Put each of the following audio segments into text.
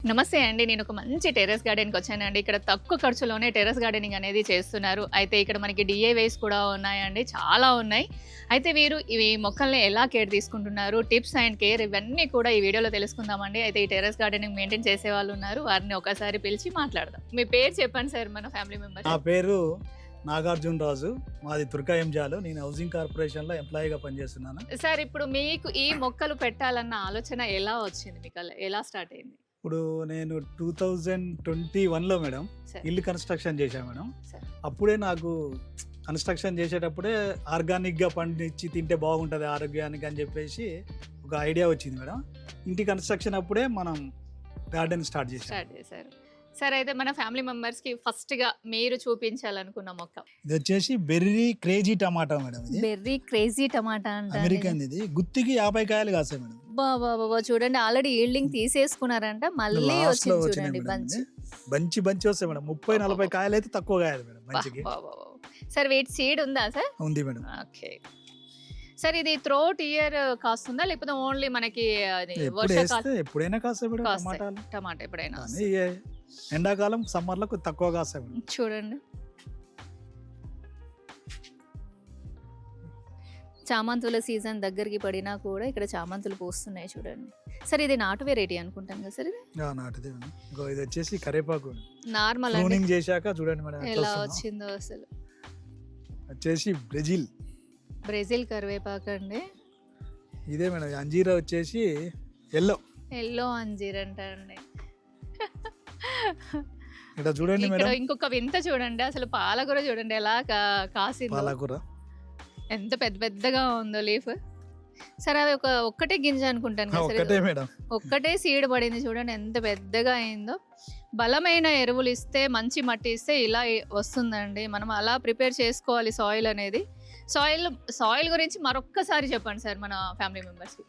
నమస్తే అండి. నేను ఒక మంచి టెర్రస్ గార్డెన్‌కి వచ్చానండి. ఇక్కడ తక్కువ ఖర్చులోనే టెర్రస్ గార్డెనింగ్ అనేది చేస్తున్నారు. అయితే ఇక్కడ మనకి డీఏవైస్ కూడా ఉన్నాయండి. చాలా ఉన్నాయి. అయితే వీరు ఇవి మొక్కల్ని ఎలా కేర్ తీసుకుంటున్నారు, టిప్స్ అండ్ కేర్ ఇవన్నీ కూడా ఈ వీడియోలో తెలుసుకుందామండి. అయితే ఈ టెర్రస్ గార్డెనింగ్ మెయింటైన్ చేసేవాళ్ళు ఉన్నారు. వారిని ఒకసారి పిలిచి మాట్లాడదాం. మీ పేరు చెప్పండి సార్, మన ఫ్యామిలీ మెంబర్స్. నా పేరు నాగార్జున రాజు. మాది తుర్కాయంజాలు. నేను హౌసింగ్ కార్పొరేషన్లో ఎంప్లాయీగా పనిచేస్తున్నాను. సార్, ఇప్పుడు మీకు ఈ మొక్కలు పెట్టాలన్న ఆలోచన ఎలా వచ్చింది? మీకు ఎలా స్టార్ట్ అయింది? ఇప్పుడు నేను 2021లో మేడం సరే. ఇల్లు కన్స్ట్రక్షన్ చేశాను మేడం. సరే. అప్పుడే నాకు కన్స్ట్రక్షన్ చేసేటప్పుడే ఆర్గానిక్గా పండించి తింటే బాగుంటుంది ఆరోగ్యానికి అని చెప్పేసి ఒక ఐడియా వచ్చింది మేడం. ఇంటి కన్స్ట్రక్షన్ అప్పుడే మనం గార్డెన్ స్టార్ట్ చేశారు. సరే, అయితే మన ఫ్యామిలీ మెంబర్స్ కి ఫస్ట్ గా మీరు చూపించాలనుకున్న మొక్క ఇది వచ్చేసి బెర్రీ క్రేజీ టమాటా మేడం. ఇది బెర్రీ క్రేజీ టమాటా అంటే అమెరికన్. ఇది గుత్తికి 50 కాయలు కాస్తాయి మేడం. బాబా చూడండి, ఆల్రెడీ ఈల్డింగ్ తీసేసుకున్నారంట. మళ్ళీ Last లో వచ్చింది వచ్చినాయి చూడండి మేడం. బంచ్. బంచి వస్తాయి మేడం. 30-40 కాయలు అయితే తక్కువ కాయలు మేడం మంచికి. సార్, వీటి సీడ్ ఉందా సార్? ఉంది మేడం. ఓకే సార్, ఇది త్రోట్ ఇయర్ కాస్తుందా లేకపోతే ఓన్లీ మనకి అది ఎప్పుడు వేస్తే ఎప్పుడైనా కాస్తాయి మేడం కాస్తాయి? టమాటాలు. టమాటా ఎప్పుడైనా కానీ ఎండాకాలం సమ్మర్ లో తక్కువ కాస్తాయి మేడం. చూడండి. చామంతుల సీజన్ దగ్గరికి పడినా కూడా ఇక్కడ చామంతులు పూస్తున్నాయి చూడండి. సార్, ఇది నాటు వెరైటీ అనుకుంటాను కదా సార్? ఇది నాటిదే మేడం. ఇంకో ఇది వచ్చేసి కరివేపాకు నార్మల్ ప్రూనింగ్ చేశాక చూడండి మేడం ఎట్లా ఎలా వస్తుందో. వచ్చిందో అసలు. వచ్చేసి బ్రెజిల్ కరివేపాకు అండి. ఇదే మేడం. అంజీరా వచ్చేసి ఎల్లో అంజీర్ అంట అండి. ఇక్కడ చూడండి ఇక్కడ మేడం. ఇంకొక వింత చూడండి, అసలు పాలకూర చూడండి ఎలా కాసిందో. పాలకూర ఎంత పెద్దగా ఉందో లీఫ్. సరే, అది ఒక్కటే గింజ అనుకుంటాను కదా ఒక్కటే సార్? మేడం. ఒక్కటే సీడ్ పడింది చూడండి, ఎంత పెద్దగా అయిందో. బలమైన ఎరువులు ఇస్తే, మంచి మట్టి ఇస్తే ఇలా వస్తుందండి. మనం అలా ప్రిపేర్ చేసుకోవాలి సాయిల్ అనేది. సాయిల్ గురించి మరొక్కసారి చెప్పండి సార్ మన ఫ్యామిలీ మెంబర్స్కి.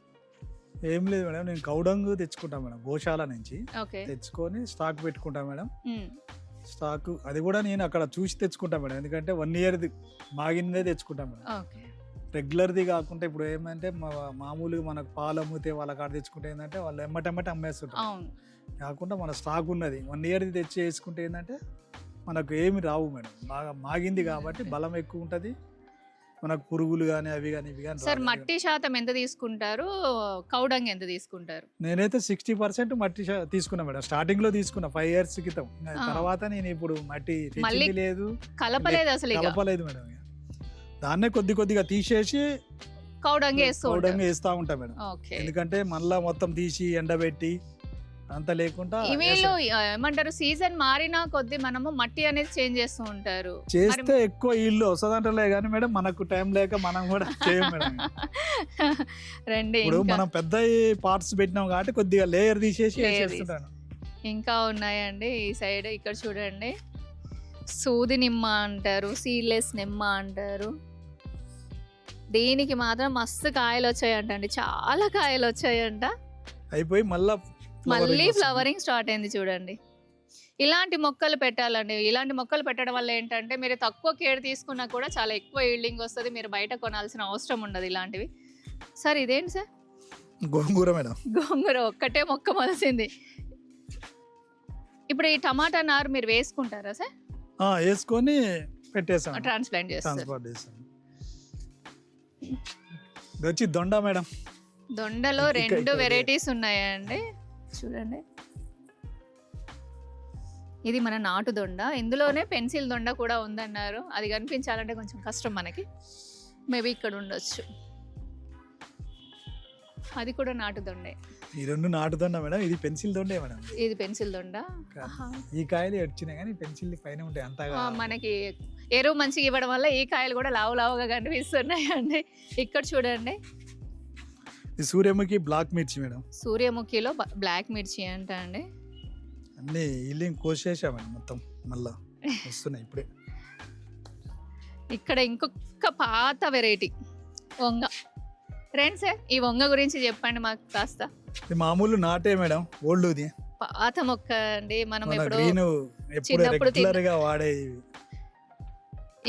ఏం లేదు మేడం, నేను కౌడంగు తెచ్చుకుంటా మేడం గోశాల నుంచి. ఓకే. తెచ్చుకొని స్టాక్ పెట్టుకుంటా మేడం. స్టాక్ అది కూడా నేను అక్కడ చూసి తెచ్చుకుంటా మేడం. ఎందుకంటే 1 year మాగిందే తెచ్చుకుంటా మేడం. ఓకే. రెగ్యులర్ది కాకుండా ఇప్పుడు ఏమంటే మామూలుగా మనకు పాలు అమ్మితే వాళ్ళ కాడ తెచ్చుకుంటే ఏంటంటే వాళ్ళు ఎమ్మటెమ్మట అమ్మేస్తుంటారు. అవును. కాకుండా మన స్టాక్ ఉన్నది 1 year తెచ్చి వేసుకుంటే ఏంటంటే మనకు ఏమి రావు మేడం. బాగా మాగింది కాబట్టి బలం ఎక్కువ ఉంటుంది. మనకు పురుగులు కానీ అవి కానీ ఇవి కానీ. సార్, మట్టి శాతం ఎంత తీసుకుంటారు, కౌడంగ్ ఎంత తీసుకుంటారు? నేనైతే 60% మట్టి తీసుకున్నా మేడం. స్టార్టింగ్ లో తీసుకున్నా 5 years క్రితం. తర్వాత నేను ఇప్పుడు మట్టి తెచ్చింది లేదు, కలపలేదు అసలు, కలపలేదు మేడం. దాన్నే కొద్దిగా తీసేసి కౌడంగ్ వేస్తా ఉంటా మేడం. ఎందుకంటే మళ్ళా మొత్తం తీసి ఎండబెట్టి అంత లేకుండా వీళ్ళు ఏమంటారు, సీజన్ మారినా కొద్ది మనము మట్టి అనేది చేంజ్ చేస్తూ ఉంటారు. చేస్తే ఎక్కువ ఇల్లు వస్తుందంటలే కానీ మేడం మనకు టైం లేక మనం కూడా చేయం మేడం. రండి, ఇప్పుడు మనం పెద్ద పార్ట్స్ పెట్టినాం కాబట్టి కొద్దిగా లేయర్ తీసేసి వేసేస్తుంటాను. ఇంకా ఉన్నాయండి ఈ సైడ్. ఇక్కడ చూడండి, సూది నిమ్మ అంటారు, సీడ్లెస్ నిమ్మ అంటారు. దీనికి మాత్రం మస్తు కాయలు వచ్చాయంట అండి, చాలా కాయలు వచ్చాయంట. అయిపోయి మళ్ళీ ఫ్లవరింగ్ స్టార్ట్ అయింది చూడండి. ఇలాంటి మొక్కలు పెట్టాలండి. ఇలాంటి మొక్కలు పెట్టడం వల్ల ఏంటంటే మీరు తక్కువ కేర్ తీసుకున్నా కూడా చాలా ఎక్కువ ఈల్డింగ్ వస్తుంది. మీరు బయట కొనాల్సిన అవసరం ఉండదు ఇలాంటివి. సార్, ఇదేంటి సార్? గోంగూర మేడం. గోంగూర ఒక్కటే మొక్క మొలిసింది. ఇప్పుడు ఈ టమాటా నారు మీరు వేసుకుంటారా సార్? వేసుకొని పెట్టేసాం, ట్రాన్స్ప్లాంట్ చేస్తాం. ఇది వచ్చి దొండ మేడం. దొండలో 2 వెరైటీస్ ఉన్నాయండి చూడండి. ఇది మన నాటు దొండ. ఇందులోనే పెన్సిల్ దొండ కూడా ఉందన్నారు. అది కనిపించాలంటే కొంచెం కష్టం మనకి. మేబీ ఇక్కడ ఉండొచ్చు. అది కూడా నాటు దొండే. ఈ 2 నాటు దొండ మేడం. ఇది పెన్సిల్ దొండే మేడం. ఇది పెన్సిల్ దొండ. ఈ కాయలు వచ్చినాయి కానీ పెన్సిల్ పైన ఉంటాయి. అంతగా మనకి ఎరువు మంచిగా ఇవ్వడం వల్ల ఈ కాయలు కూడా లావుగా కనిపిస్తున్నాయి అండి. ఇక్కడ చూడండి, సూర్యముఖి బ్లాక్ మిర్చి మేడం. సూర్యముఖిలో బ్లాక్ మిర్చి అంట అండి. అన్ని ఇల్లింగ్ కోసేసామండి మొత్తం. మళ్ళా వస్తున్నాయి ఇప్పుడే. ఇక్కడ ఇంకొక పాత వెరైటీ వంగ. రండి సార్, ఈ వంగ గురించి చెప్పండి మాకు కాస్త. మామూలు నాటే మేడం, ఓల్డ్ది పాత మొక్క అండి. మనం చిన్నప్పుడు రెగ్యులర్ గా వాడే.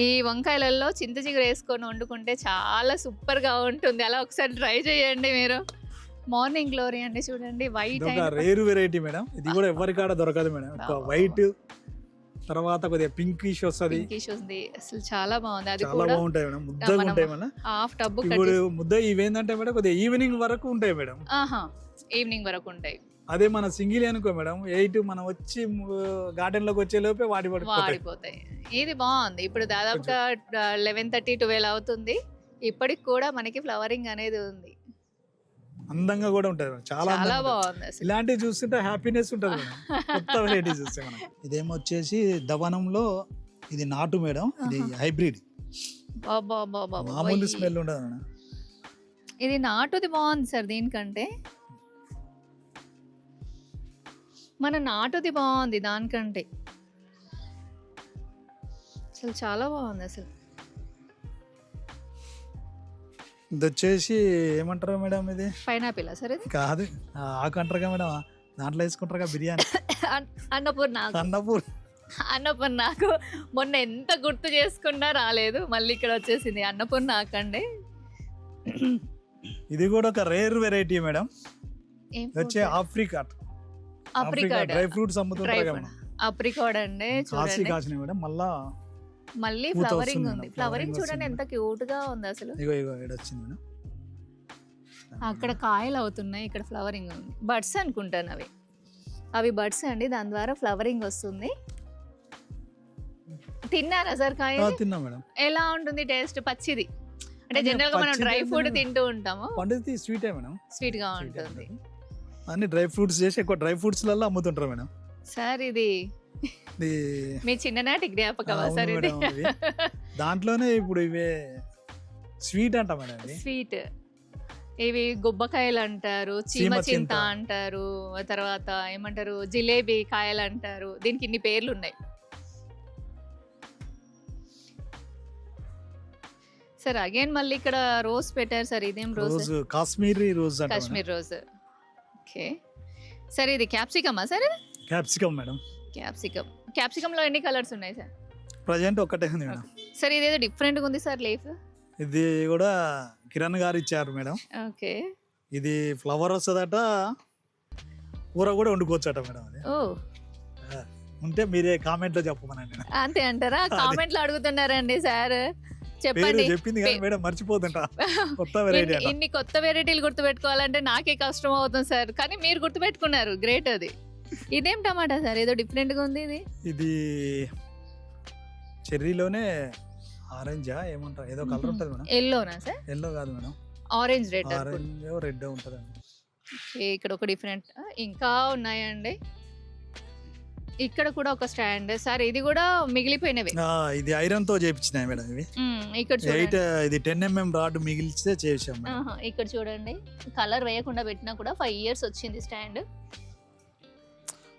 ఈ వంకాయలలో చింత చిగురు వేసుకొని వండుకుంటే చాలా సూపర్ గా ఉంటుంది. అలా ఒకసారి ట్రై చేయండి మీరు. మార్నింగ్ గ్లోరీ అండి చూడండి, వైట్ ఇది ఒక రేర్ వెరైటీ మేడం. ఇది కూడా ఎవరి కాడ దొరకదు మేడం. ఒక వైట్ తర్వాత కొద్దిగా పింకిష్ వస్తుంది, ఉంది, అసలు చాలా బాగుంది. అది చాలా కూడా బాగుంటాయి మేడం, ముద్దగా ఉంటాయి మేడం. హాఫ్ టబ్ ఇప్పుడు ముద్ద ఇవేంటంటే మేడం కొద్దిగా ఈవినింగ్ వరకు ఉంటాయి మేడం. ఈవినింగ్ వరకు ఉంటాయి. అదే మన సింగిల్ అనుకో మేడం 8 మనం వచ్చి గార్డెన్ లోకి వచ్చే లోపే వాడిపోతాయి. ఇది బాగుంది. ఇప్పుడు దాదాపుగా 11:30 12 అవుతుంది, ఇప్పటికి కూడా మనకి ఫ్లవరింగ్ అనేది ఉంది. అందంగా కూడా ఉంటది మేడం, చాలా బాగుంది. ఇలాంటివి చూస్తుంటే హ్యాపీనెస్ ఉంటుంది మేడం. కొత్త వెరైటీ చూస్తే మనం. ఇదేమో వచ్చేసి దవనంలో ఇది నాటు మేడం, ఇది హైబ్రిడ్, మామూలు స్మెల్ ఉండదు మేడం. ఇది నాటుది బాగుంది సార్, దీనికంటే మన నాటుది బాగుంది దానికంటే, అసలు చాలా బాగుంది అసలు. ఇది వచ్చేసి ఏమంటారు మేడం, ఇది పైనాపిల్ సార్? ఇది కాదు, ఆకు అంటారుగా మేడం, దాంట్లో వేసుకుంటారుగా బిర్యానీ. అన్నపూర్ణాకు మొన్న ఎంత గుర్తు చేసుకున్నా రాలేదు, మళ్ళీ ఇక్కడ వచ్చేసింది అన్నపూర్ణ ఆకండి. ఇది కూడా ఒక రేర్ వెరైటీ మేడం, వచ్చే ఆఫ్రికాట్ డ్రై ఫ్రూట్స్ అమ్ముతుంటారు కదా మేడం. ఆప్రికాట్ అండి చూడండి, కాసిన మేడం. మళ్ళీ ఫ్లవరింగ్ ఉంది. ఫ్లవరింగ్ చూడండి ఎంత క్యూట్ గా ఉంది అసలు. ఇగో వచ్చింది మేడం. అక్కడ కాయలు అవుతున్నాయి, ఇక్కడ ఫ్లవరింగ్ ఉంది. బడ్స్ అనుకుంటాను అవి బడ్స్ అండి, దాని ద్వారా ఫ్లవరింగ్ వస్తుంది. తిన్నారా సార్ కాయ? తిన్నా మేడం. ఎలా ఉంటుంది టేస్ట్? పచ్చిది అంటే జనరల్ గా మనం డ్రై ఫ్రూట్ తింటూ ఉంటాము, పండుది స్వీట్ మేడం, స్వీట్ గా ఉంటుంది. అన్ని డ్రై ఫ్రూట్స్ చేసి ఎక్కువ డ్రై ఫ్రూట్స్ లలో అమ్ముతుంటారు మేడం. సార్ ఇది మీ చిన్ననాటి జ్ఞాపకమా సార్? ఇది దాంట్లోనే ఇప్పుడు ఇవే స్వీట్ అంట మేడం. స్వీట్ ఇవి గుబ్బకాయలు అంటారు, చీమ చింత అంటారు, తర్వాత ఏమంటారు జిలేబీ కాయలు అంటారు. దీనికి ఇన్ని పేర్లు ఉన్నాయి సార్. అగైన్ మళ్ళీ ఇక్కడ రోజ్ పెట్టారు సార్. ఇదేం rose? Kashmiri rose. Kashmir rose. Okay sir, ఇది క్యాప్సికమా సార్? Capsicum madam. క్యాప్సికమ్ లో ఎన్ని కలర్స్ ఉన్నాయి సార్? ప్రజెంట్ ఒకటే ఉంది మేడం. సార్ ఇదేదో డిఫరెంట్ గా ఉంది సార్ లీఫ్. ఇది కూడా కిరణ్ గారు ఇచ్చారు మేడం. ఓకే, ఇది ఫ్లవర్ వస్తుందట, కూర కూడా వండుకోవచ్చట మేడం. అది ఉంటే మీరే కామెంట్ లో చెప్పమనండి. అంతే అంటారా? కామెంట్ లో అడుగుతున్నారండి సార్, చెప్పండి. చెప్పింది కానీ మేడం మర్చిపోతుంట. కొత్త వెరైటీ, ఇన్ని కొత్త వెరైటీలు గుర్తు పెట్టుకోవాలంటే నాకే కష్టం అవుతుంది సార్, కానీ మీరు గుర్తు పెట్టుకున్నారు, గ్రేట్. అది ఇదేం టమాటా సార్? ఏదో డిఫరెంట్ గా ఉంది. ఇది చెర్రీలోనే ఆరెంజా ఏమంటారు, ఏదో కలర్ ఉంటుంది మేడం. ఎల్లోనా సార్? ఎల్లో కాదు madam, orange red. Orange red ఉంటుంది. ఇక్కడ ఒక డిఫరెంట్ ఇంకా ఉన్నాయండి. ఇక్కడ కూడా ఒక స్టాండ్ సార్, ఇది కూడా మిగిలిపోయినవి. ఇది ఐరన్ తో చేయించినాయి మేడం. ఇవి ఇక్కడ ఇది 10 mm రాడ్ మిగిలిస్తే చేసాం. ఇక్కడ చూడండి, కలర్ వేయకుండా పెట్టినా కూడా 5 years వచ్చింది స్టాండ్.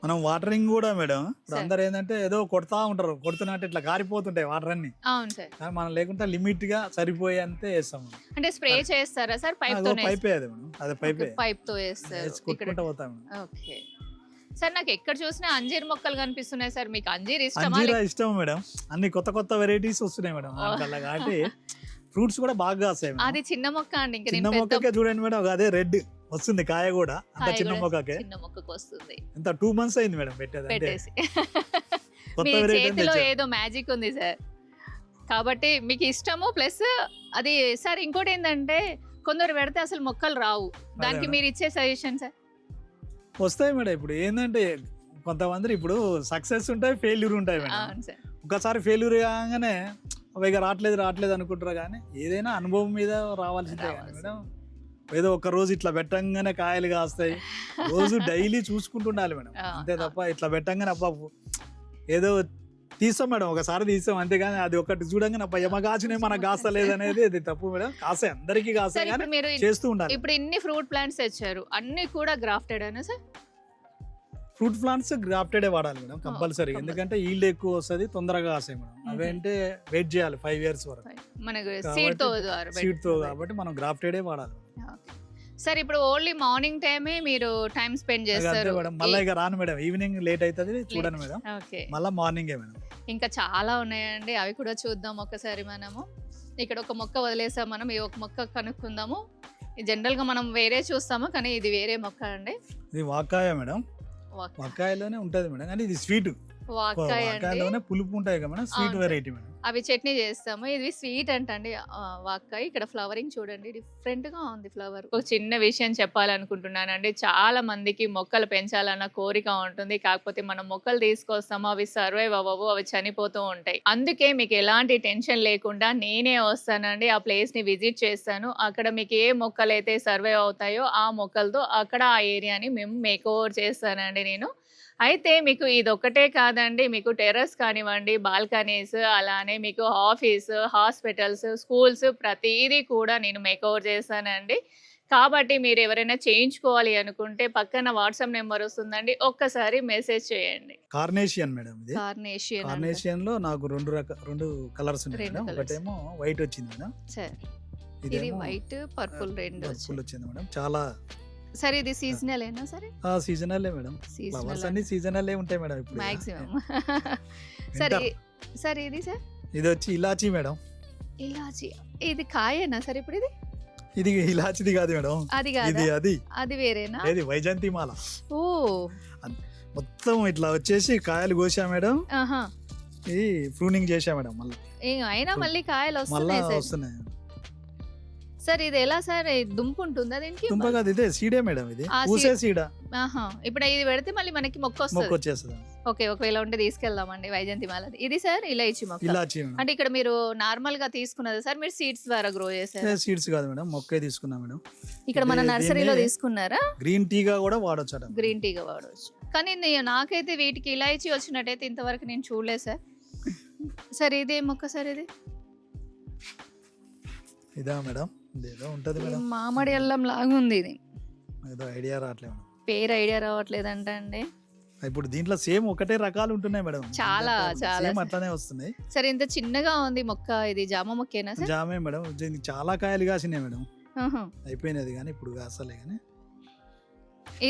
మనం వాటరింగ్ కూడా మేడం, అందరు ఏంటంటే ఏదో కొడతా ఉంటారు, కొడుతున్నట్టు ఇట్లా కారిపోతుంటాయి వాటర్ అన్ని. అవును సార్, మనం లేకుంటే లిమిట్ గా సరిపోయేంతే వేస్తాం. అంటే స్ప్రే చేస్తారా సార్? పైప్ తో? పైపే అది మేడం, అదే పైప్ తో వేస్తారు. కొట్టుకుంటూ పోతాం. ఓకే సార్, నాకు ఎక్కడ చూసినా అంజీర్ మొక్కలు కనిపిస్తున్నాయి సార్. మీకు అంజీర్ ఇష్టమా? అంజీరా ఇష్టం మేడం, అన్ని కొత్త కొత్త వెరైటీస్ వస్తున్నాయి మేడం. కాబట్టి ఫ్రూట్స్ కూడా బాగా వస్తాయి. అది చిన్న మొక్క అండి, ఇంకా చిన్న మొక్కకే చూడండి మేడం, అదే రెడ్ వస్తుంది కాయ కూడా, అంత చిన్న మొక్కకే. చిన్న మొక్కకు వస్తుంది. ఎంత 2 months అయింది మేడం పెట్టేసి. మీ చేతిలో ఏదో మ్యాజిక్ ఉంది సార్, కాబట్టి మీకు ఇష్టము. ప్లస్ అది సార్ ఇంకోటి ఏంటంటే కొందరు పెడితే అసలు మొక్కలు రావు, దానికి మీరు ఇచ్చే సజెషన్ సార్? వస్తాయి మేడం. ఇప్పుడు ఏంటంటే కొంతమంది ఇప్పుడు సక్సెస్ ఉంటాయి, ఫెయిల్యూర్ ఉంటాయి మేడం. ఒకసారి ఫెయిల్యూర్ కాగానే ఇక రావట్లేదు అనుకుంటారు, కానీ ఏదైనా అనుభవం మీద రావాల్సిందే మేడం. ఏదో ఒక రోజు ఇట్లా పెట్టంగానే కాయలు కాస్తాయి, రోజు డైలీ చూసుకుంటుండాలి మేడం, అంతే తప్ప ఇట్లా పెట్టంగానే అబ్బా ఏదో తీస్తాం మేడం, ఒకసారి తీస్తాం అంతేగాని అది ఒకటి చూడంగానే అబ్బా ఏమ కాచినే మనకు కాస్తలేదు అనేది అది తప్పు మేడం. కాస్తాయి, అందరికీ కాస్తాయి, కానీ చేస్తూ ఉండాలి. ఇప్పుడు ఇన్ని ఫ్రూట్ ప్లాంట్స్ తెచ్చారు, అన్ని కూడా గ్రాఫ్టెడ్ అయినా సార్? ఫ్రూట్ ప్లాంట్స్ గ్రాఫ్టెడే వాడాలి మేడం కంపల్సరీ, ఎందుకంటే ఈల్డ్ ఎక్కువ వస్తుంది, తొందరగా కాస్తాయి మేడం. అవేంటే వెయిట్ చేయాలి 5 years వరకు మనకు సీడ్ తో, కాబట్టి మనం గ్రాఫ్టెడే వాడాలి సార్. ఇప్పుడు ఓన్లీ మార్నింగ్ టైమే మీరు టైం స్పెండ్ చేస్తారు మేడం, మళ్ళీ ఇక రాను మేడం, ఈవినింగ్ లేట్ అవుతుంది చూడండి మేడం, మళ్ళీ మార్నింగే మేడం. ఇంకా చాలా ఉన్నాయండి, అవి కూడా చూద్దాం ఒకసారి. మనము ఇక్కడ ఒక మొక్క వదిలేసాం, మనం ఈ ఒక మొక్క కనుక్కుందాము. జనరల్ గా మనం వేరే చూస్తాము కానీ ఇది వేరే మొక్క అండి. ఇది వాకాయ మేడం, వాకాయలోనే ఉంటది మేడం, కానీ ఇది స్వీట్. వాకాయ అండి, వాకాయలోనే పులుపు ఉంటాయి కదా మేడం, స్వీట్ అవును. Variety madam. అవి చట్నీ చేస్తాము. ఇది స్వీట్ అంటండి వాకాయ. ఇక్కడ ఫ్లవరింగ్ చూడండి, డిఫరెంట్ గా ఉంది ఫ్లవర్. ఒక చిన్న విషయం చెప్పాలనుకుంటున్నానండి, చాలా మందికి మొక్కలు పెంచాలన్న కోరిక ఉంటుంది, కాకపోతే మనం మొక్కలు తీసుకొస్తాము అవి సర్వైవ్ అవ్వవు, అవి చనిపోతూ ఉంటాయి. అందుకే మీకు ఎలాంటి టెన్షన్ లేకుండా నేనే వస్తానండి, ఆ ప్లేస్ ని విజిట్ చేస్తాను. అక్కడ మీకు ఏ మొక్కలు అయితే సర్వైవ్ అవుతాయో ఆ మొక్కలతో అక్కడ ఆ ఏరియాని మేము మేక్ ఓవర్ చేస్తానండి నేను. అయితే మీకు ఇదొక్కటే కాదండి, మీకు టెర్రస్ కానివ్వండి, బాల్కనీస్, అలానే మీకు ఆఫీస్, హాస్పిటల్స్, స్కూల్స్ ప్రతీదీ కూడా నేను మేక్ ఓవర్ చేస్తానండి. కాబట్టి మీరు ఎవరైనా చేయించుకోవాలి అనుకుంటే పక్కన వాట్సాప్ నెంబర్ వస్తుందండి, ఒక్కసారి మెసేజ్ చేయండి. కార్నేషియన్ మేడం, ఇది కార్నేషియన్ కార్నేషియన్ లో నాకు రెండు కలర్స్ ఉన్నాయి రెండు మేడం. colours. ఒకటేమో వైట్ వచ్చింది మేడం, సార్. ఇది ఇదేమో వైట్ పర్పుల్ రెండు పర్పుల్ వచ్చింది మేడం. చాలా సరే. ఇది సీజనల్ ఏనా సరే? సీజనల్ మేడం, ఫ్లవర్స్ అన్ని సీజనల్ ఉంటాయి మేడం ఇప్పుడు మాక్సిమం. సరే సరే, ఇది సార్ ఇది వచ్చి ఇలాచీ మేడం. ఇలాచి, ఇది కాయేనా సార్? ఇప్పుడు ఇది ఇలాచిది కాదు మేడం, అది ఇది కాదు, అది వేరేనా? ఇది వైజంతి మాల. ఓ, మొత్తం ఇట్లా వచ్చేసి కాయలు కోసా మేడం, ఆహా. ఇది ప్రూనింగ్ చేసా మేడం, మళ్ళీ అయినా మళ్ళీ కాయలు మళ్ళా వస్తున్నాయి సార్. వస్తున్నాయి. సార్ ఇది ఎలా సార్? దుంపు ఉంటుందా దీనికి? దుంప కాదు, ఇదే సీడే మేడం, ఇది ఆ పూసే సీడ. ఆహా, ఇప్పుడు ఇది పెడితే మళ్ళీ మనకి మొక్క మొక్క వస్తుంది. వచ్చేస్తుంది. ఓకే, ఒకవేళ ఉంటే తీసుకెళ్దామండి వైజంతి మాలది. ఇది సార్ ఇలాచి మొక్క. ఇలాచి మేడం. అంటే ఇక్కడ మీరు నార్మల్ గా తీసుకున్నది సార్, మీరు సీడ్స్ ద్వారా గ్రో చేశారు? సీడ్స్ కాదు మేడం, మొక్కే తీసుకున్నా మేడం. ఇక్కడ మన ఇది నర్సరీలో దీన్ని తీసుకున్నారా? గ్రీన్ టీగా కూడా వాడొచ్చట. గ్రీన్ టీగా వాడవచ్చు, కానీ నాకైతే వీటికి ఇలాచి వచ్చినట్టయితే ఇంతవరకు నేను చూడలేదు సార్. సార్ ఇదే మొక్క సార్? ఇది ఇదా మేడం, ఇదేదో ఉంటది మేడం, మామిడి అల్లం లాగా ఉంది. ఇది ఏదో ఐడియా రావట్లేదు మేడం, పేరు ఐడియా రావట్లేదంట అండి. ఇప్పుడు దీంట్లో సేమ్ ఒకటే రకాలు ఉంటున్నాయి మేడం, చాలా చాలా సేమ్ అట్లానే వస్తున్నాయి. సరే, ఇంత చిన్నగా ఉంది మొక్క, ఇది జామ మొక్కేనా సార్? జామే మేడం, దీనికి చాలా కాయలు కాసినాయి మేడం, ఆహా. అయిపోయినది కానీ ఇప్పుడు కాసలే కానీ.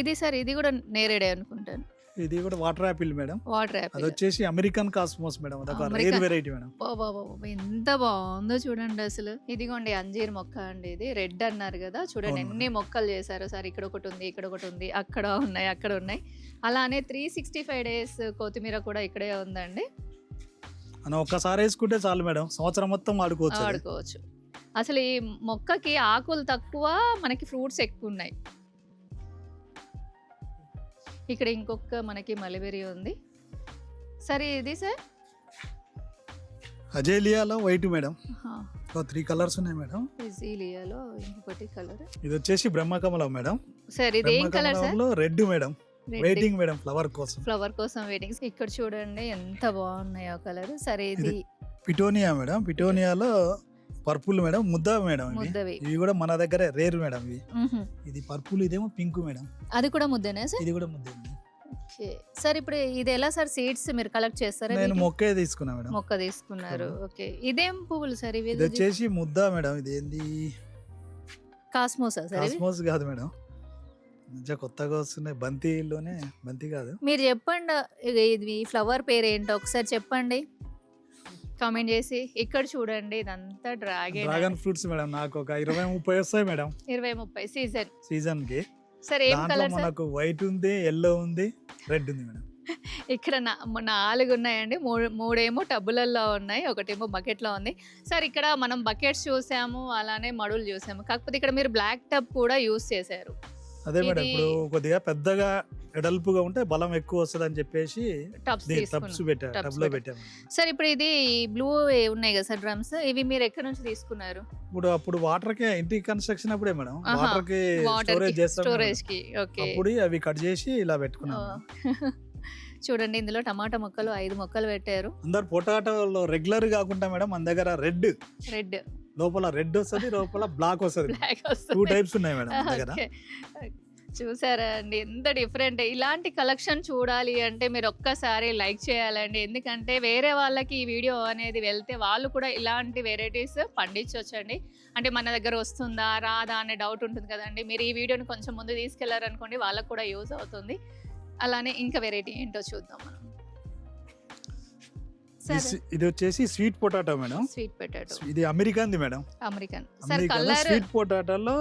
ఇది సార్, ఇది కూడా నేరేడే అనుకుంటాను. ఇది కూడా వాటర్ యాపిల్ మేడం, వాటర్ అది యాపిల్. వచ్చేసి అమెరికన్ కాస్మోస్ మేడం, అదొక అమెరికన్. Rare variety madam. ఎంత బాగుందో చూడండి అసలు. ఇదిగోండి అంజీర్ మొక్క అండి, ఇది రెడ్ అన్నారు కదా, చూడండి అవును. ఎన్ని మొక్కలు చేశారు సార్. ఇక్కడ ఒకటి ఉంది, ఇక్కడ ఒకటి ఉంది, అక్కడ ఉన్నాయి, అక్కడ ఉన్నాయి. అలానే 365 days కొత్తిమీర కూడా ఇక్కడే ఉందండి. మనం ఒక్కసారి వేసుకుంటే చాలు మేడం, సంవత్సరం మొత్తం వాడుకోవచ్చు అది. వాడుకోవచ్చు. అసలు ఈ మొక్కకి ఆకులు తక్కువ, మనకి ఫ్రూట్స్ ఎక్కువ ఉన్నాయి. ఇక్కడ ఇంకొక మనకి మలబెరీ ఉంది. సరే, ఇది సార్ అజేలియాలో వైట్ మేడం, ఆహా. 3 కలర్స్ ఉన్నాయి మేడం. ఇజీలియాలో ఇంకొకటి కలర్. ఇది వచ్చేసి బ్రహ్మకమలం మేడం. సార్ ఇది ఏం కలర్ సార్? బ్రహ్మకమలంలో red madam, waiting madam flower కోసం. ఫ్లవర్ కోసం వెయిటింగ్. ఇక్కడ చూడండి ఎంత బాగున్నాయో కలర్. సరే, ఇది పిటోనియా మేడం, పిటోనియాలో పర్పుల్ మేడం, ముద్ద మేడం, ముద్దవి. ఇవి కూడా మన దగ్గర రేర్ మేడం. ఇవి మ్హూ. ఇది పర్పుల్, ఇదేమో పింక్ మేడం, అది కూడా ముద్దనే సార్? ఇది కూడా ముద్ద మేడం. ఓకే సార్, ఇప్పుడు ఇది ఎలా సార్? సీడ్స్ మీరు కలెక్ట్ చేస్తారా? నేను వీటిని? మొక్కే తీసుకున్నా మేడం. మొక్క తీసుకున్నారు. ఓకే, ఇదేం పువ్వులు సార్? ఇవి ఇది వచ్చేసి ముద్ద మేడం, ఇది ఏంది కాస్మోసా సార్? ఇవి కాస్మోస్ కాదు మేడం, మంచిగా కొత్తగా వస్తున్నాయి, బంతిలోనే. బంతి కాదు. మీరు చెప్పండి, ఇది ఫ్లవర్ పేరు ఏంటో ఒకసారి చెప్పండి కామెంట్ చేసి. ఇక్కడ చూడండి, ఇదంతా డ్రాగన్ ఫ్రూట్స్ మేడం, నాకు ఒక 20-30 వస్తాయి మేడం 20-30 సీజన్ కి. సరే, ఏం దాంట్లో కలర్ సార్? మనకు వైట్ ఉంది, ఎల్లో ఉంది, రెడ్ ఉంది మేడం. ఇక్కడ 4 ఉన్నాయండి. మూడేమో టబ్బులలో ఉన్నాయి, ఒకటేమో బకెట్ లో ఉంది. సార్ ఇక్కడ మనం బకెట్స్ చూసాము, అలానే మడులు చూసాము, కాకపోతే ఇక్కడ మీరు బ్లాక్ టబ్ కూడా యూస్ చేశారు. అదే మేడం, ఇది- ఇప్పుడు కొద్దిగా పెద్దగా ఎడల్పుగా ఉంటే బలం ఎక్కువ వస్తుంది అని చెప్పేసి టబ్స్ టబ్స్ పెట్టా, Tubs టబ్ లో పెట్టారు. పెట్టాము. సార్ ఇప్పుడు ఇది బ్లూ ఉన్నాయి కదా సార్ డ్రమ్స్, ఇవి మీరు ఎక్కడి నుంచి తీసుకున్నారు? అప్పుడు వాటర్ కి ఇంటి కన్స్ట్రక్షన్ అప్పుడే మేడం, ఆహా, వాటర్ కి వాటర్ స్టోరేజ్ చేస్తాం స్టోరేజ్ కి. ఓకే, అప్పుడు అవి కట్ చేసి ఇలా పెట్టుకున్నాం. చూడండి ఇందులో టమాటా మొక్కలు 5 మొక్కలు పెట్టారు. అందరు పొటాటోలో రెగ్యులర్ కాకుండా మేడం మన దగ్గర రెడ్, రెడ్ లోపల రెడ్ వస్తుంది, లోపల బ్లాక్ వస్తుంది. బ్లాక్ 2 టైప్స్ ఉన్నాయి మేడం మన దగ్గర. ఓకే, చూసారా అండి ఎంత డిఫరెంట్. ఇలాంటి కలెక్షన్ చూడాలి అంటే మీరు ఒక్కసారి లైక్ చేయాలండి, ఎందుకంటే వేరే వాళ్ళకి ఈ వీడియో అనేది వెళ్తే వాళ్ళు కూడా ఇలాంటి వెరైటీస్ పండించవచ్చండి. అంటే మన దగ్గర వస్తుందా రాదా అనే డౌట్ ఉంటుంది కదండి. మీరు ఈ వీడియోని కొంచెం ముందు తీసుకెళ్లారనుకోండి, వాళ్ళకు కూడా యూజ్ అవుతుంది. అలానే ఇంకా వెరైటీ ఏంటో చూద్దాం మనం. ఇది వచ్చేసి sweet potato madam, sweet potato, ఇది అమెరికన్ది madam. American sir. Colour sweet పొటాటోలో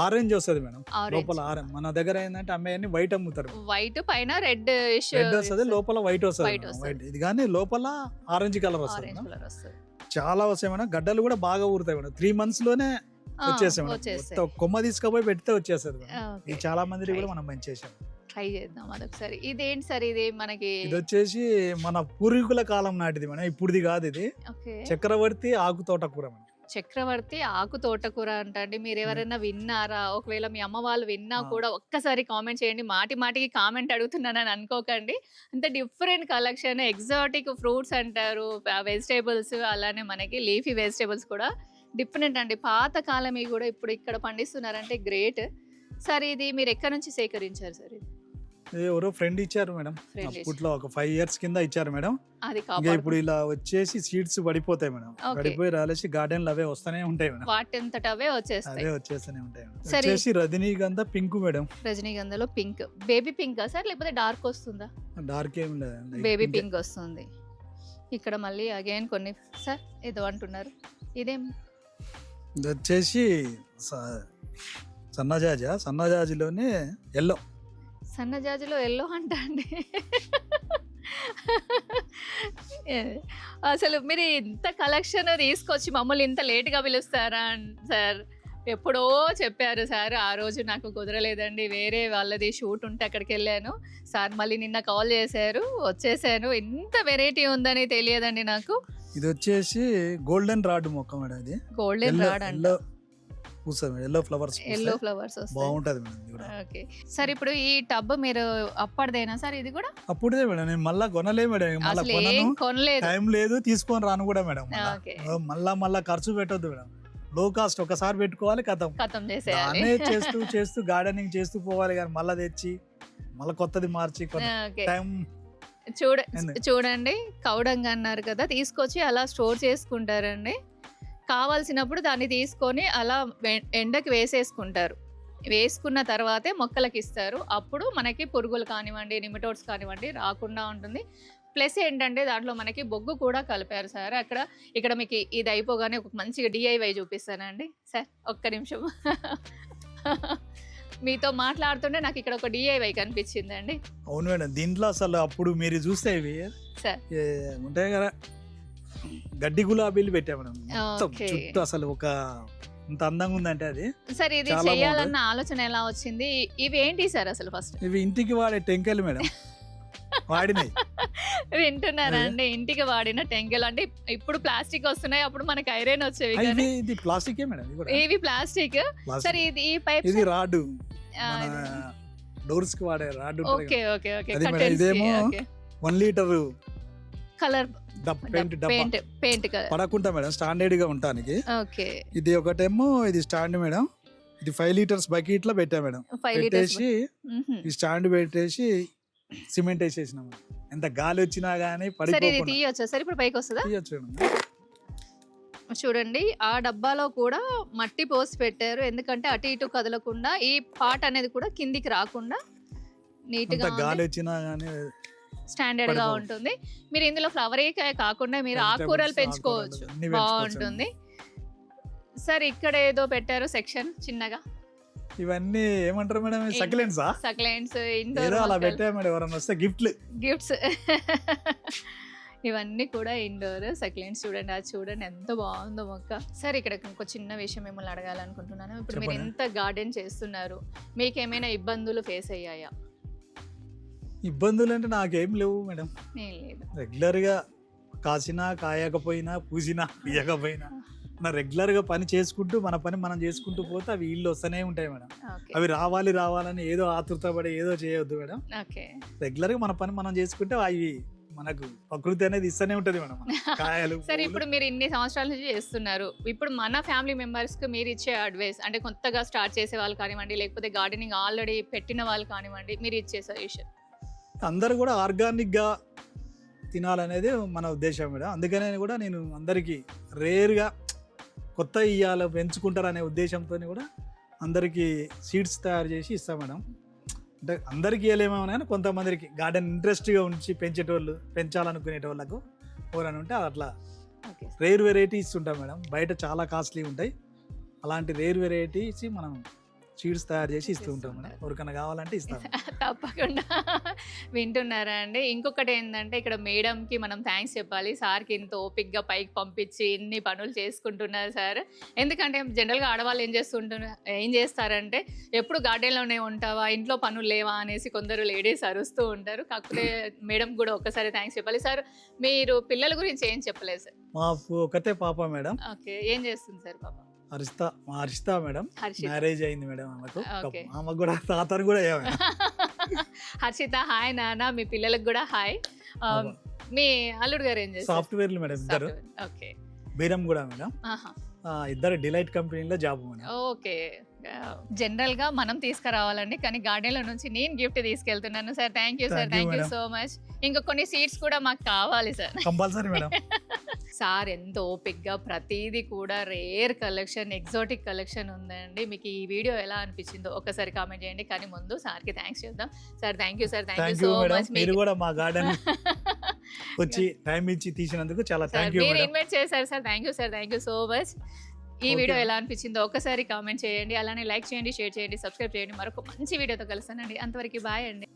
ఆరెంజ్ వస్తుంది మేడం, ఆరెంజ్ లోపల ఆరెంజ్. మన దగ్గర ఏంటంటే అమ్మాయి వైట్ అమ్ముతారు, వైట్ పైన రెడ్ రెడ్ వస్తుంది, లోపల వైట్ White వస్తుంది వస్తది. వైట్. ఇది కానీ లోపల ఆరెంజ్ కలర్ వస్తుంది ఆరెంజ్ మేడం. కలర్ వస్తుంది. చాలా వస్తాయి మేడం, గడ్డలు కూడా బాగా ఊరుతాయి మేడం. 3 months లోనే వచ్చేసాయి మేడం. వచ్చేస్తాయి. మొత్తం కొమ్మ తీసుకుపోయి పెడితే వచ్చేస్తుంది మేడం. ఓకే. ఇది చాలా మంది కూడా మనం పెంచేసాం. ట్రై చేద్దాం అదొకసారి. ఇదేంటి సార్ ఇది మనకి? ఇది వచ్చేసి మన పూర్వీకుల కాలం నాటిది మేడం, ఇప్పుడుది కాదు. ఇది ఓకే. చక్రవర్తి ఆకు తోటకూర మేడం. చక్రవర్తి ఆకు తోటకూర అంటండి. మీరు ఎవరైనా విన్నారా? ఒకవేళ మీ అమ్మ వాళ్ళు విన్నా కూడా ఒక్కసారి కామెంట్ చేయండి. మాటికి కామెంట్ అడుగుతున్నానని అనుకోకండి. అంత డిఫరెంట్ కలెక్షన్, ఎగ్జాటిక్ ఫ్రూట్స్ అంటారు, వెజిటేబుల్స్, అలానే మనకి లీఫీ వెజిటేబుల్స్ కూడా డిఫరెంట్ అండి. పాత కాలం కూడా ఇప్పుడు ఇక్కడ పండిస్తున్నారంటే గ్రేట్. సార్ ఇది మీరు ఎక్కడి నుంచి సేకరించారు సార్? ఇది ఎవరో ఫ్రెండ్ ఇచ్చారు మేడం, Friend అప్పట్లో ఒక 5 years కింద ఇచ్చారు మేడం. అది ఇంకా ఇప్పుడు ఇలా వచ్చేసి సీడ్స్ పడిపోతాయి మేడం, Okay. పడిపోయి రాలేసి గార్డెన్ అవే వస్తూనే ఉంటాయి మేడం, వాటంతట అవే వచ్చేస్తాయి. అవే వచ్చేస్తూనే ఉంటాయి మేడం. సరే. వచ్చేసి రజనీగంధ పింక్ మేడం. రజనీగంధలో పింక్, బేబీ పింక్ సార్ లేకపోతే డార్క్ వస్తుందా? డార్క్ ఏం లేదు, బేబీ పింక్ వస్తుంది. ఇక్కడ మళ్ళీ అగైన్ కొన్ని సార్ ఏదో అంటున్నారు, ఇదేం? ఇది వచ్చేసి సన్నజాజిలోనే ఎల్లో. సన్నజాజిలో ఎల్లో అంట అండి. అసలు మీరు ఇంత కలెక్షన్ తీసుకొచ్చి మమ్మల్ని ఇంత లేట్గా పిలుస్తారా సార్? ఎప్పుడో చెప్పారు సార్, ఆ రోజు నాకు కుదరలేదండి, వేరే వాళ్ళది షూట్ ఉంటే అక్కడికి వెళ్ళాను సార్. మళ్ళీ నిన్న కాల్ చేశారు, వచ్చేసాను. ఇంత వెరైటీ ఉందని తెలియదండి నాకు. ఇది వచ్చేసి గోల్డెన్ రాడ్ మొక్క మేడం. ఇది గోల్డెన్ రాడ్ అంట, ఎల్లో ఫ్లవర్స్, ఎల్లో ఫ్లవర్స్ బాగుంటది మేడం. ఇది కూడా ఓకే సార్. ఇప్పుడు ఈ టబ్ మీరు అప్పటిదేనా సార్? ఇది కూడా అప్పుడే మేడం, నేను మళ్ళా కొనలే మేడం, మళ్ళా అసలు ఏం కొనలేదు. టైం లేదు, తీసుకొని రాను కూడా మేడం. ఓకే. మళ్ళా ఖర్చు పెట్టొద్దు మేడం, లో కాస్ట్ ఒకసారి పెట్టుకోవాలి, ఖతం చేసేయాలి. దానే చేస్తూ గార్డెనింగ్ చేస్తూ పోవాలి. కానీ మళ్ళా తెచ్చి మళ్ళీ కొత్తది మార్చి ఓకే. టైం చూడండి, కౌడంగా అన్నారు కదా, తీసుకొచ్చి అలా స్టోర్ చేసుకుంటారండి. కావాల్సినప్పుడు దాన్ని తీసుకొని అలా ఎండకి వేసేసుకుంటారు. వేసుకున్న తర్వాతే మొక్కలకి ఇస్తారు. అప్పుడు మనకి పురుగులు కానివ్వండి, నిమిటోడ్స్ కానివ్వండి రాకుండా ఉంటుంది. ప్లస్ ఏంటంటే దాంట్లో మనకి బొగ్గు కూడా కలిపారు సార్. ఇక్కడ మీకు ఇది అయిపోగానే ఒక మంచిగా DIY చూపిస్తానండి సార్. ఒక్క నిమిషం. మీతో మాట్లాడుతుంటే నాకు ఇక్కడ ఒక DIY కనిపించిందండి. అవును మేడం, దీంట్లో అసలు అప్పుడు మీరు చూస్తే ఇవి సార్ ఉంటాయి కదా, గడ్డి గులాబీలు పెట్టా మేడం. మొత్తం ఓకే. చుట్టూ అసలు ఒక ఇంత అందంగా ఉందంటే అది. సార్ ఇది చాలా చేయాలన్న ఆలోచన ఎలా వచ్చింది? ఇవి ఏంటి సార్ అసలు? ఫస్ట్ ఇవి ఇంటికి వాడే టెంకాయలు మేడం, వాడినాయి. వింటున్నారా అండి? ఇంటికి వాడిన టెంకెలు అంటే ఇప్పుడు ప్లాస్టిక్ వస్తున్నాయి, అప్పుడు మనకి ఐరన్ వచ్చేవి ఇది కానీ ఇది ప్లాస్టికే మేడం, ఇది కూడా ఇవి ప్లాస్టిక్. ప్లాస్టిక్. సార్ ఇది ఈ పైప్ ఇది రాడ్, డోర్స్ కి వాడే రాడ్. Okay okay okay. అది మేడం, ఇదేమో 1 liter కలర్ పెయింట్ డబ్బా పెయింట్ కలర్ పడకుండా మేడం, స్టాండర్డ్ గా ఉంటానికి. ఓకే. ఇది ఒకటేమో ఇది స్టాండ్ మేడం, ఇది 5 liters బకెట్ లో పెట్టా మేడం. 5 లీటర్స్. పెట్టేసి ఈ స్టాండ్ పెట్టేసి సిమెంట్ వేసేసినాం. ఎంత గాలి వచ్చినా గానీ సరే ఇది పడిపోకుండా తీయొచ్చా సార్? ఇప్పుడు పైకి వస్తుందా? తీయొచ్చు మేడం. చూడండి, ఆ డబ్బాలో కూడా మట్టి పోసి పెట్టారు. ఎందుకంటే అటు ఇటు కదలకుండా, ఈ పార్ట్ అనేది కూడా కిందికి రాకుండా నీట్ ఎంత గా గాలి వచ్చినా గానీ స్టాండర్డ్ గా పడిపోదు. ఉంటుంది. మీరు ఇందులో ఫ్లవర్ కాకుండా మీరు Vegetables, ఆకుకూరలు పెంచుకోవచ్చు, ఆకుకూరలు అన్ని పెంచుకోవచ్చు. బాగుంటుంది. సార్ ఇక్కడ ఏదో పెట్టారు సెక్షన్ చిన్నగా, ఇవన్నీ ఏమంటారు మేడం, సక్యులెంట్సా సక్లెంట్స్, ఏదో ఇండోర్ అలా పెట్టా మేడం, ఎవరన్నా వస్తే గిఫ్ట్లు. గిఫ్ట్స్. ఇవన్నీ కూడా ఇండోర్ సక్లెంట్స్. చూడండి, అది చూడండి ఎంత బాగుందో మొక్క. సార్ ఇక్కడ ఇంకో చిన్న విషయం మిమ్మల్ని అడగాలనుకుంటున్నాను. ఇప్పుడు మీరు చెప్పండి. ఎంత గార్డెన్ చేస్తున్నారు, మీకు ఏమైనా ఇబ్బందులు ఫేస్ అయ్యాయా? ఇబ్బందులు అంటే నాకేం లేవు మేడం, ఏం లేదు. రెగ్యులర్ గా కాసినా కాయకపోయినా పూసినా తీయకపోయినా నా రెగ్యులర్ గా పని చేసుకుంటూ మన పని మనం చేసుకుంటూ పోతే అవి ఇల్లు వస్తూనే ఉంటాయి మేడం. ఓకే అవి రావాలని ఏదో ఆతృతపడి ఏదో చేయొద్దు మేడం. ఓకే. రెగ్యులర్ గా మన పని మనం చేసుకుంటే అవి మనకు ప్రకృతి అనేది ఇస్తూనే ఉంటది మేడం, కాయలు సరే, పువ్వులు. ఇప్పుడు మీరు ఇన్ని సంవత్సరాల నుంచి చేస్తున్నారు. ఇప్పుడు మన ఫ్యామిలీ మెంబర్స్ కి మీరు ఇచ్చే అడ్వైస్, అంటే కొత్తగా స్టార్ట్ చేసే వాళ్ళు కానివ్వండి, లేకపోతే గార్డెనింగ్ ఆల్రెడీ పెట్టిన వాళ్ళు కానివ్వండి, మీరు ఇచ్చే సజెషన్? అందరూ కూడా ఆర్గానిక్ గా తినాలనేది మన ఉద్దేశం మేడం. అందుకనే కూడా నేను అందరికీ రేర్గా కొత్త ఇయ్యాల పెంచుకుంటారనే ఉద్దేశంతో కూడా అందరికీ సీడ్స్ తయారు చేసి ఇస్తాం మేడం. అంటే అందరికీ ఇవ్వలేమో కానీ కొంతమందికి గార్డెన్ ఇంట్రెస్ట్గా ఉంచి పెంచేటోళ్ళు, పెంచాలనుకునేటోళ్ళకు ఎవరైనా ఉంటే అట్లా ఓకే. రేర్ వెరైటీస్ ఉంటాయి మేడం. బయట చాలా కాస్ట్లీ ఉంటాయి, అలాంటి రేర్ వెరైటీస్ మనం సీడ్స్ తయారు చేసి ఇస్తూ ఉంటాం మేడం. ఎవరికైనా కావాలంటే ఇస్తాం. తప్పకుండా. వింటున్నారా అండి? ఇంకొకటి ఏంటంటే ఇక్కడ మేడంకి మనం థ్యాంక్స్ చెప్పాలి. సార్కి ఇంత ఓపిక్గా పైకి పంపించి ఇన్ని పనులు చేసుకుంటున్నారు సార్. ఎందుకంటే జనరల్గా ఆడవాళ్ళు ఏం చేస్తారంటే ఎప్పుడు గార్డెన్లోనే ఉంటావా, ఇంట్లో పనులు లేవా అనేసి కొందరు లేడీస్ అరుస్తూ ఉంటారు. కాకపోతే మేడం కూడా ఒక్కసారి థ్యాంక్స్ చెప్పాలి. సార్ మీరు పిల్లల గురించి ఏం చెప్పలేదు సార్? మాకు ఒకతే పాప మేడం. ఓకే, ఏం చేస్తుంది సార్ పాప? హర్షిత మేడం. హర్షిత. మ్యారేజ్ అయింది మేడం ఆమెకు. ఓకే. ఆమెకు కూడా తాతను కూడా అయ్యాము. హర్షిత హాయ్ నాన్న, మీ పిల్లలకు కూడా హాయ్. మీ అల్లుడు గారు ఏం చేస్తారు? సాఫ్ట్వేర్లు మేడం ఇద్దరు. ఓకే. బీరం కూడా మేడం. ఆహా. ఇద్దరు డిలైట్ కంపెనీలో జాబ్ మేడం. ఓకే. జనరల్ గా మనం తీసుకురావాలండి, కానీ గార్డెన్ లో నుంచి నేను గిఫ్ట్ తీసుకెళ్తున్నాను sir. Thank you sir, thank you so much. ఇంకా కొన్ని సీడ్స్ కూడా మాకు కావాలి సార్. Compulsory madam. సార్ ఎంతో ఓపిక్ గా ప్రతిదీ కూడా రేర్ కలెక్షన్, ఎగ్జాటిక్ కలెక్షన్ ఉందండి. మీకు ఈ వీడియో ఎలా అనిపించిందో ఒకసారి కామెంట్ చేయండి. కానీ ముందు సార్ కి థ్యాంక్స్ చెప్దాం. Sir thank you sir, thank you so much. మీరు కూడా మా గార్డెన్ వచ్చి టైం ఇచ్చి తీసినందుకు చాలా థ్యాంక్ యూ. మీరు ఇన్వైట్ చేశారు sir, thank you sir, thank you so much. ఈ వీడియో ఎలా అనిపించిందో ఒకసారి కామెంట్ చేయండి. అలానే లైక్ చేయండి, షేర్ చేయండి, సబ్స్క్రైబ్ చేయండి. మరొక మంచి వీడియోతో కలుస్తానండి. అంతవరకు బాయ్ అండి.